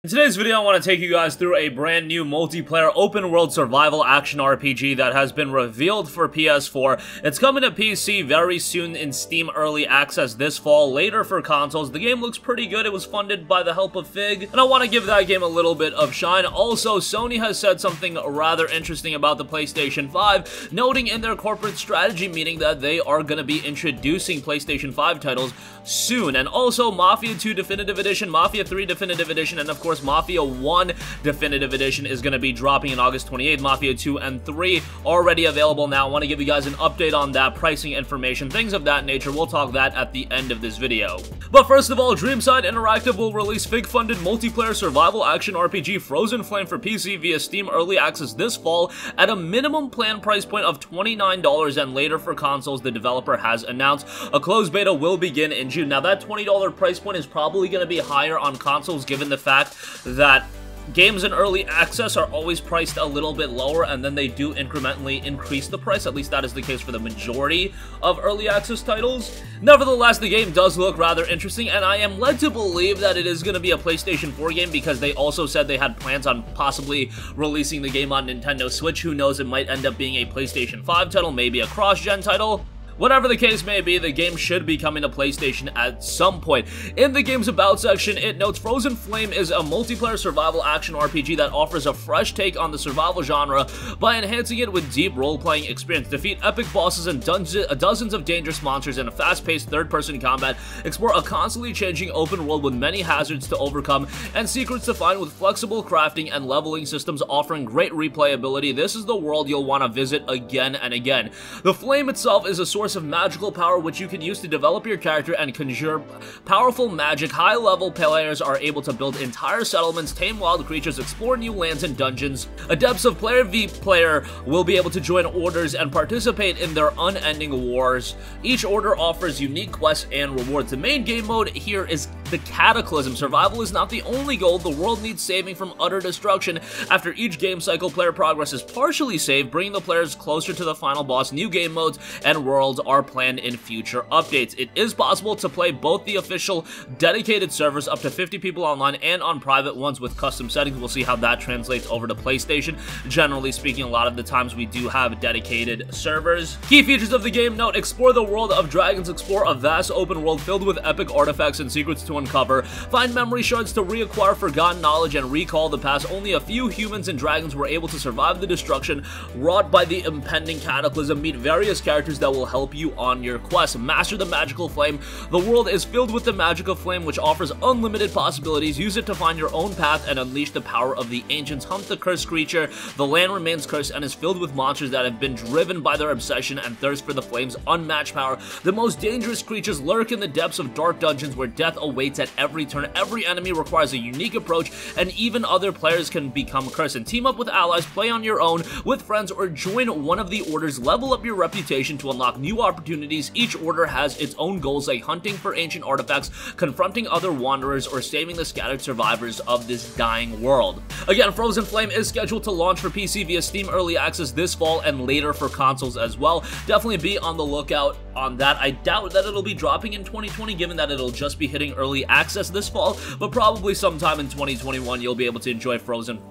In today's video, I want to take you guys through a brand new multiplayer open-world survival action RPG that has been revealed for PS4. It's coming to PC very soon in Steam Early Access this fall, later for consoles. The game looks pretty good. It was funded by the help of Fig, and I want to give that game a little bit of shine. Also, Sony has said something rather interesting about the PlayStation 5, noting in their corporate strategy meeting that they are going to be introducing PlayStation 5 titles soon. And also, Mafia 2 Definitive Edition, Mafia 3 Definitive Edition, and of course, Mafia 1 Definitive Edition is going to be dropping on August 28th. Mafia 2 and 3 already available now. I want to give you guys an update on that, pricing information, things of that nature. We'll talk that at the end of this video. But first of all, Dreamside Interactive will release Fig-funded multiplayer survival action RPG Frozen Flame for PC via Steam Early Access this fall at a minimum planned price point of $29, and later for consoles, the developer has announced a closed beta will begin in June. Now, that $20 price point is probably going to be higher on consoles given the fact that games in early access are always priced a little bit lower, and then they do incrementally increase the price. At least that is the case for the majority of early access titles. Nevertheless, the game does look rather interesting, and I am led to believe that it is going to be a PlayStation 4 game because they also said they had plans on possibly releasing the game on Nintendo Switch. Who knows, it might end up being a PlayStation 5 title, maybe a cross-gen title. Whatever the case may be, the game should be coming to PlayStation at some point. In the game's About section, it notes Frozen Flame is a multiplayer survival action RPG that offers a fresh take on the survival genre by enhancing it with deep role-playing experience. Defeat epic bosses and dozens of dangerous monsters in a fast-paced third-person combat. Explore a constantly changing open world with many hazards to overcome and secrets to find with flexible crafting and leveling systems offering great replayability. This is the world you'll want to visit again and again. The flame itself is a source of magical power which you can use to develop your character and conjure powerful magic. High-level players are able to build entire settlements, tame wild creatures, explore new lands and dungeons. Adepts of player v player will be able to join orders and participate in their unending wars. Each order offers unique quests and rewards. The main game mode here is the Cataclysm. Survival is not the only goal. The world needs saving from utter destruction. After each game cycle, player progress is partially saved, bringing the players closer to the final boss. New game modes and worlds are planned in future updates. It is possible to play both the official dedicated servers, up to 50 people online, and on private ones with custom settings. We'll see how that translates over to PlayStation. Generally speaking, a lot of the times we do have dedicated servers. Key features of the game: note, explore the world of dragons, explore a vast open world filled with epic artifacts and secrets to uncover, find memory shards to reacquire forgotten knowledge and recall the past. Only a few humans and dragons were able to survive the destruction wrought by the impending cataclysm. Meet various characters that will help you on your quest. Master the magical flame. The world is filled with the magical flame, which offers unlimited possibilities. Use it to find your own path and unleash the power of the ancients. Hunt the cursed creature. The land remains cursed and is filled with monsters that have been driven by their obsession and thirst for the flame's unmatched power. The most dangerous creatures lurk in the depths of dark dungeons where death awaits at every turn. Every enemy requires a unique approach, and even other players can become cursed. And team up with allies, play on your own, with friends, or join one of the orders. Level up your reputation to unlock new opportunities. Each order has its own goals, like hunting for ancient artifacts, confronting other wanderers, or saving the scattered survivors of this dying world. Again, Frozen Flame is scheduled to launch for PC via Steam Early Access this fall and later for consoles as well. Definitely be on the lookout on that. I doubt that it'll be dropping in 2020, given that it'll just be hitting Early Access this fall, but probably sometime in 2021 you'll be able to enjoy Frozen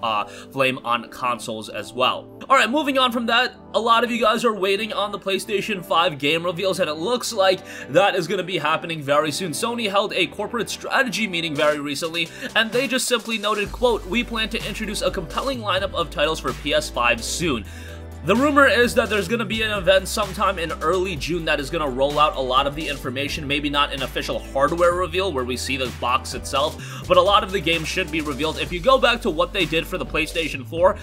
Flame on consoles as well. Alright, moving on from that, a lot of you guys are waiting on the PlayStation 5 game reveals, and it looks like that is going to be happening very soon. Sony held a corporate strategy meeting very recently, and they just simply noted, quote, "We plan to introduce a compelling lineup of titles for PS5 soon." The rumor is that there's going to be an event sometime in early June that is going to roll out a lot of the information, maybe not an official hardware reveal where we see the box itself, but a lot of the game should be revealed. If you go back to what they did for the PlayStation 4,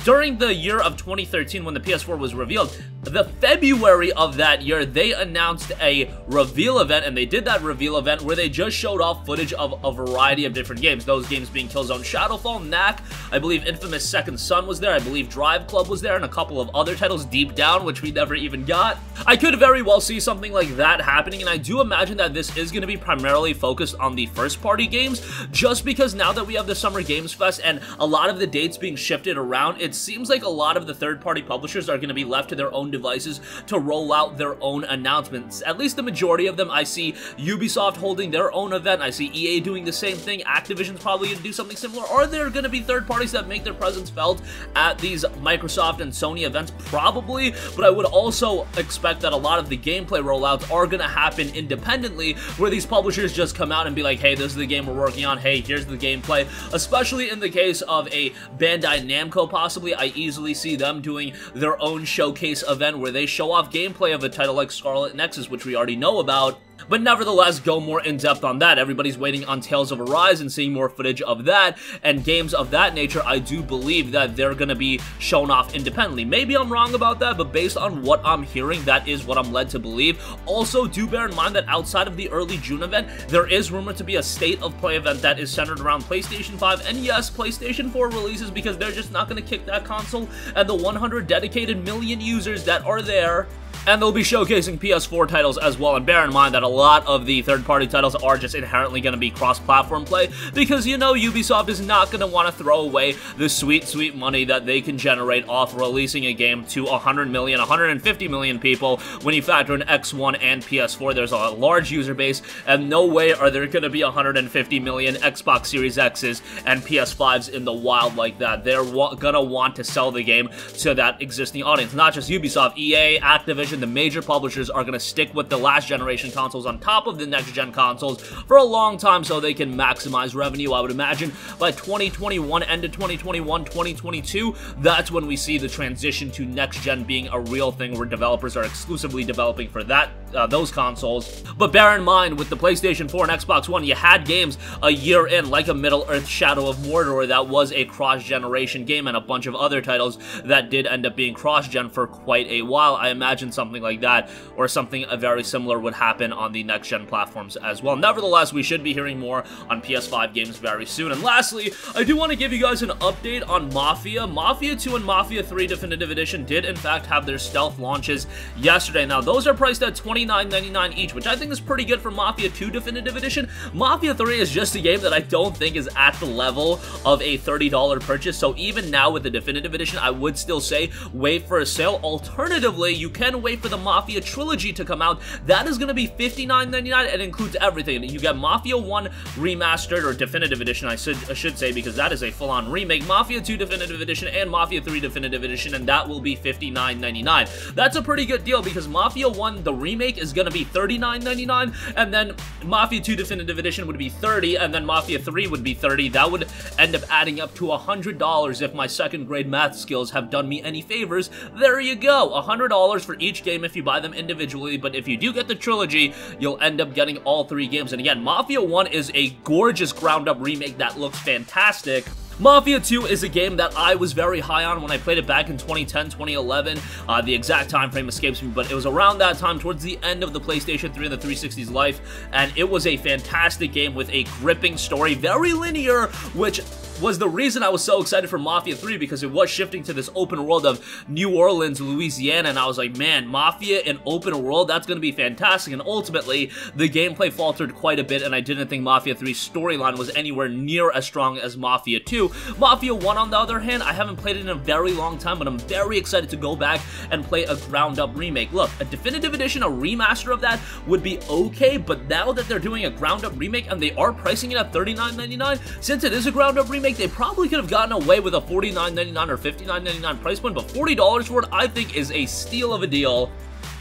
during the year of 2013 when the PS4 was revealed, the February of that year, they announced a reveal event, and they did that reveal event where they just showed off footage of a variety of different games. Those games being Killzone Shadowfall, Knack, I believe Infamous Second Son was there, I believe Drive Club was there, and a couple of other titles, Deep Down, which we never even got. I could very well see something like that happening, and I do imagine that this is going to be primarily focused on the first-party games, just because now that we have the Summer Games Fest and a lot of the dates being shifted around, it seems like a lot of the third-party publishers are going to be left to their own devices to roll out their own announcements. At least the majority of them. I see Ubisoft holding their own event. I see EA doing the same thing. Activision's probably going to do something similar. Are there going to be third parties that make their presence felt at these Microsoft and Sony events? Probably, but I would also expect that a lot of the gameplay rollouts are going to happen independently, where these publishers just come out and be like, hey, this is the game we're working on, hey, here's the gameplay. Especially in the case of a Bandai Namco, possibly, I easily see them doing their own showcase event where they show off gameplay of a title like Scarlet Nexus, which we already know about, but nevertheless go more in-depth on that. Everybody's waiting on Tales of Arise and seeing more footage of that, and games of that nature, I do believe that they're going to be shown off independently. Maybe I'm wrong about that, but based on what I'm hearing, that is what I'm led to believe. Also, do bear in mind that outside of the early June event, there is rumored to be a State of Play event that is centered around PlayStation 5, and yes, PlayStation 4 releases, because they're just not going to kick that console and the 100 dedicated million users that are there. And they'll be showcasing PS4 titles as well, and bear in mind that a lot of the third-party titles are just inherently going to be cross-platform play, because, you know, Ubisoft is not going to want to throw away the sweet, sweet money that they can generate off releasing a game to 100 million, 150 million people. When you factor in X1 and PS4, there's a large user base, and no way are there going to be 150 million Xbox Series X's and PS5s in the wild like that. They're going to want to sell the game to that existing audience. Not just Ubisoft, EA, Activision, the major publishers are going to stick with the last generation consoles on top of the next gen consoles for a long time so they can maximize revenue. I would imagine by 2021, end of 2021, 2022, that's when we see the transition to next gen being a real thing, where developers are exclusively developing for that those consoles. But bear in mind, with the PlayStation 4 and Xbox One, you had games a year in, like a Middle-earth Shadow of Mordor, that was a cross-generation game, and a bunch of other titles that did end up being cross-gen for quite a while. I imagine something like that, or something very similar, would happen on the next-gen platforms as well. Nevertheless, we should be hearing more on PS5 games very soon. And lastly, I do want to give you guys an update on Mafia. Mafia 2 and Mafia 3 Definitive Edition did, in fact, have their stealth launches yesterday. Now, those are priced at $29.99 each, which I think is pretty good for Mafia 2 Definitive Edition. Mafia 3 is just a game that I don't think is at the level of a $30 purchase, so even now with the Definitive Edition, I would still say wait for a sale. Alternatively, you can wait for the Mafia Trilogy to come out. That is going to be $59.99 and includes everything. You get Mafia 1 Remastered, or Definitive Edition, I should say, because that is a full-on remake, Mafia 2 Definitive Edition, and Mafia 3 Definitive Edition, and that will be $59.99. That's a pretty good deal, because Mafia 1, the remake, is going to be $39.99, and then Mafia 2 Definitive Edition would be $30, and then Mafia 3 would be $30. That would end up adding up to $100 if my second-grade math skills have done me any favors. There you go, $100 for each game if you buy them individually, but if you do get the trilogy, you'll end up getting all three games. And again, Mafia 1 is a gorgeous ground-up remake that looks fantastic. Mafia 2 is a game that I was very high on when I played it back in 2010, 2011. The exact time frame escapes me, but it was around that time, towards the end of the PlayStation 3 and the 360's life, and it was a fantastic game with a gripping story, very linear, which was the reason I was so excited for Mafia 3, because it was shifting to this open world of New Orleans, Louisiana, and I was like, man, Mafia in open world, that's going to be fantastic. And ultimately, the gameplay faltered quite a bit, and I didn't think Mafia 3's storyline was anywhere near as strong as Mafia 2. Mafia 1, on the other hand, I haven't played it in a very long time, but I'm very excited to go back and play a ground-up remake. Look, a Definitive Edition, a remaster of that, would be okay, but now that they're doing a ground-up remake, and they are pricing it at $39.99, since it is a ground-up remake, they probably could have gotten away with a $49.99 or $59.99 price point, but $40 for it, I think, is a steal of a deal.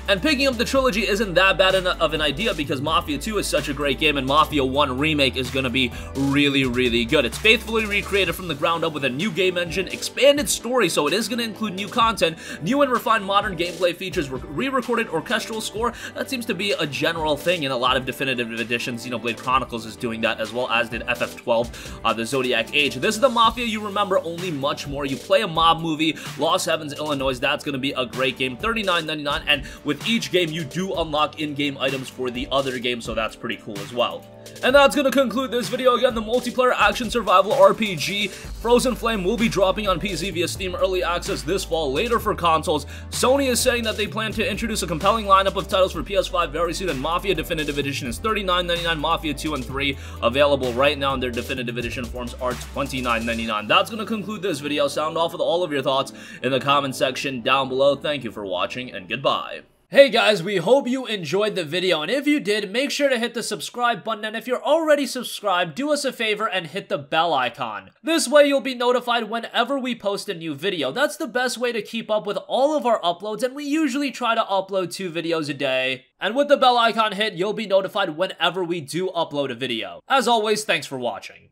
And picking up the trilogy isn't that bad of an idea, because Mafia 2 is such a great game, and Mafia 1 Remake is going to be really, really good. It's faithfully recreated from the ground up with a new game engine, expanded story, so it is going to include new content, new and refined modern gameplay features, re-recorded orchestral score. That seems to be a general thing in a lot of Definitive Editions. You know, Blade Chronicles is doing that, as well as did FF12, the Zodiac Age. This is the Mafia you remember, only much more. You play a mob movie, Lost Heavens, Illinois. That's going to be a great game, $39.99, and with each game, you do unlock in-game items for the other game, so that's pretty cool as well. And that's gonna conclude this video. Again, the multiplayer action survival RPG Frozen Flame will be dropping on PC via Steam Early Access this fall, later for consoles. Sony is saying that they plan to introduce a compelling lineup of titles for PS5 very soon, and Mafia Definitive Edition is $39.99, Mafia 2 and 3 available right now, and their Definitive Edition forms are $29.99. That's gonna conclude this video. Sound off with all of your thoughts in the comment section down below. Thank you for watching, and goodbye. Hey guys, we hope you enjoyed the video, and if you did, make sure to hit the subscribe button, and if you're already subscribed, do us a favor and hit the bell icon. This way you'll be notified whenever we post a new video. That's the best way to keep up with all of our uploads, and we usually try to upload 2 videos a day. And with the bell icon hit, you'll be notified whenever we do upload a video. As always, thanks for watching.